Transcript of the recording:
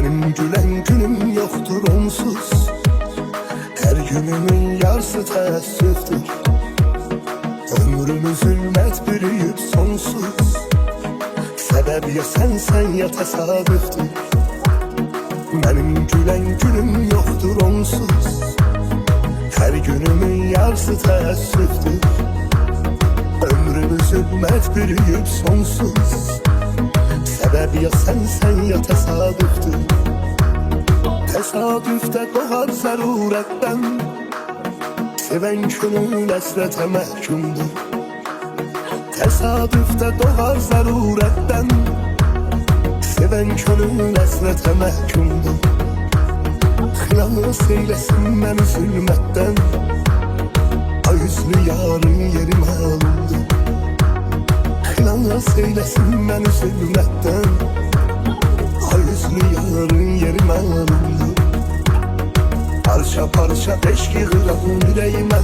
Benim gülen günüm yoktur onsuz. Her günümün yarısı teessüftür. Ömrümü zulmet bürüyüp sonsuz. Sebep ya sen ya tesadüftür. Benim gülen günüm yoktur onsuz. Her günümün yarısı teessüftür. Ömrümü zulmet bürüyüp sonsuz. Sebep ya sen ya tesadüftür. Tesadüfte doğar zaruretten. Seven könül esrete mehkumdur. Tesadüfte doğar zaruretten. Seven könül esrete mehkumdur. Hılas eylesin beni zulmetten. Ay yüzlü yarın yeri malumdur. Hılas eylesin beni zulmetten. Ay yüzlü yarın yeri malumdur. Parça parça eşki kıran yüreğime.